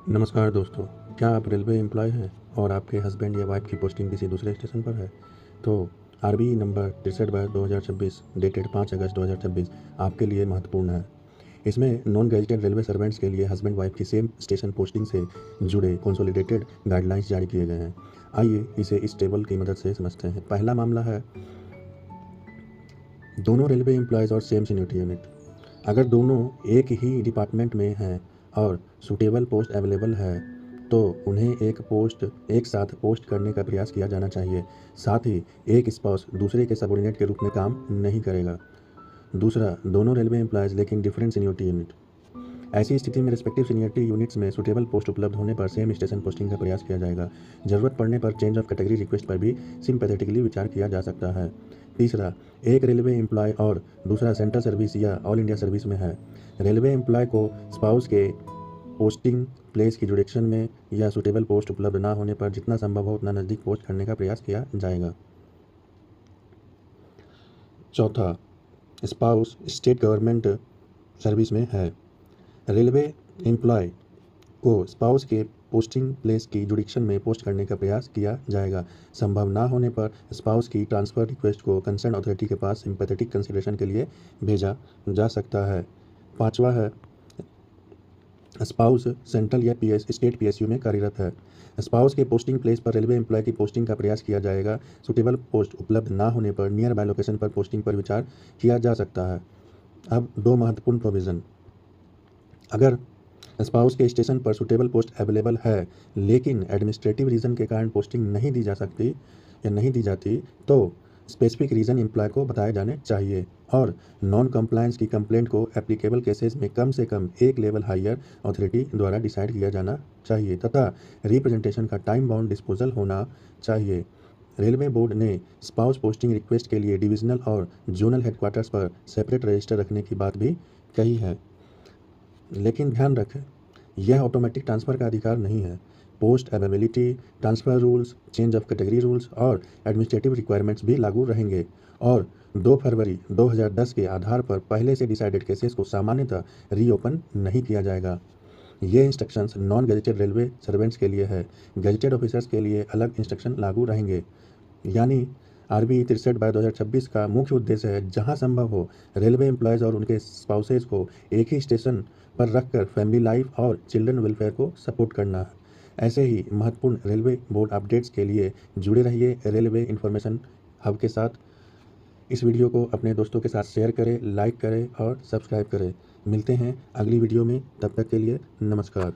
नमस्कार दोस्तों, क्या आप रेलवे एम्प्लॉय हैं और आपके हस्बैंड या वाइफ की पोस्टिंग किसी दूसरे स्टेशन पर है? तो आरबी नंबर 63/2026 डेटेड 5 अगस्त 2026 आपके लिए महत्वपूर्ण है। इसमें नॉन गैजेटेड रेलवे सर्वेंट्स के लिए हस्बैंड वाइफ की सेम स्टेशन पोस्टिंग से जुड़े कंसोलिडेटेड गाइडलाइंस जारी किए गए हैं। आइए इसे इस टेबल की मदद से समझते हैं। पहला मामला है दोनों रेलवे एम्प्लॉयज़ और सेम सीनियरिटी यूनिट। अगर दोनों एक ही डिपार्टमेंट में हैं और सूटेबल पोस्ट अवेलेबल है तो उन्हें एक साथ पोस्ट करने का प्रयास किया जाना चाहिए। साथ ही एक स्पाउस दूसरे के सबऑर्डिनेट के रूप में काम नहीं करेगा। दूसरा, दोनों रेलवे एम्प्लॉयज़ लेकिन डिफरेंट सीनियरिटी यूनिट। ऐसी स्थिति में रिस्पेक्टिव सीनियरिटी यूनिट्स में सूटेबल पोस्ट उपलब्ध होने पर सेम स्टेशन पोस्टिंग का प्रयास किया जाएगा। जरूरत पड़ने पर चेंज ऑफ कैटेगरी रिक्वेस्ट पर भी सिंपैथेटिकली विचार किया जा सकता है। तीसरा, एक रेलवे एम्प्लॉय और दूसरा सेंट्रल सर्विस या ऑल इंडिया सर्विस में है। रेलवे एम्प्लॉय को स्पाउस के पोस्टिंग प्लेस की जुडिक्शन में या सूटेबल पोस्ट उपलब्ध ना होने पर जितना संभव हो उतना नज़दीक पोस्ट करने का प्रयास किया जाएगा। चौथा, स्पाउस स्टेट गवर्नमेंट सर्विस में है। रेलवे एम्प्लॉय को स्पाउस के पोस्टिंग प्लेस की जुडिक्शन में पोस्ट करने का प्रयास किया जाएगा। संभव ना होने पर स्पाउस की ट्रांसफ़र रिक्वेस्ट को कंसर्न अथॉरिटी के पास सिंपैथेटिक कंसिडरेशन के लिए भेजा जा सकता है। पांचवा है स्पाउस सेंट्रल या स्टेट पीएसयू में कार्यरत है। स्पाउस के पोस्टिंग प्लेस पर रेलवे एम्प्लॉय की पोस्टिंग का प्रयास किया जाएगा। सूटेबल पोस्ट उपलब्ध ना होने पर नियर बाय लोकेशन पर पोस्टिंग पर विचार किया जा सकता है। अब दो महत्वपूर्ण प्रोविज़न। अगर स्पाउस के स्टेशन पर सूटेबल पोस्ट अवेलेबल है लेकिन एडमिनिस्ट्रेटिव रीज़न के कारण पोस्टिंग नहीं दी जा सकती या नहीं दी जाती तो स्पेसिफिक रीज़न एम्प्लॉय को बताए जाने चाहिए और नॉन कंप्लायंस की कंप्लेंट को एप्लीकेबल केसेस में कम से कम एक लेवल हायर अथॉरिटी द्वारा डिसाइड किया जाना चाहिए तथा रिप्रेजेंटेशन का टाइम बाउंड डिस्पोजल होना चाहिए। रेलवे बोर्ड ने स्पाउस पोस्टिंग रिक्वेस्ट के लिए डिविजनल और जोनल हेडक्वार्टर्स पर सेपरेट रजिस्टर रखने की बात भी कही है, लेकिन ध्यान रखें यह ऑटोमेटिक ट्रांसफ़र का अधिकार नहीं है। Post availability, transfer rules, change of category rules और एडमिनिस्ट्रेटिव रिक्वायरमेंट्स भी लागू रहेंगे और 2 फरवरी 2010 के आधार पर पहले से डिसाइडेड केसेस को सामान्यतः रीओपन नहीं किया जाएगा। ये instructions non gazetted railway servants के लिए है। गैजेटेड ऑफिसर्स के लिए अलग इंस्ट्रक्शन लागू रहेंगे। यानी आरबी 63/2026 का मुख्य उद्देश्य है जहां संभव हो रेलवे एम्प्लॉयज़ और उनके स्पाउसेज को एक ही स्टेशन पर रखकर फैमिली लाइफ और चिल्ड्रन वेलफेयर को सपोर्ट करना है। ऐसे ही महत्वपूर्ण रेलवे बोर्ड अपडेट्स के लिए जुड़े रहिए रेलवे इन्फॉर्मेशन हब के साथ। इस वीडियो को अपने दोस्तों के साथ शेयर करें, लाइक करें और सब्सक्राइब करें। मिलते हैं अगली वीडियो में, तब तक के लिए नमस्कार।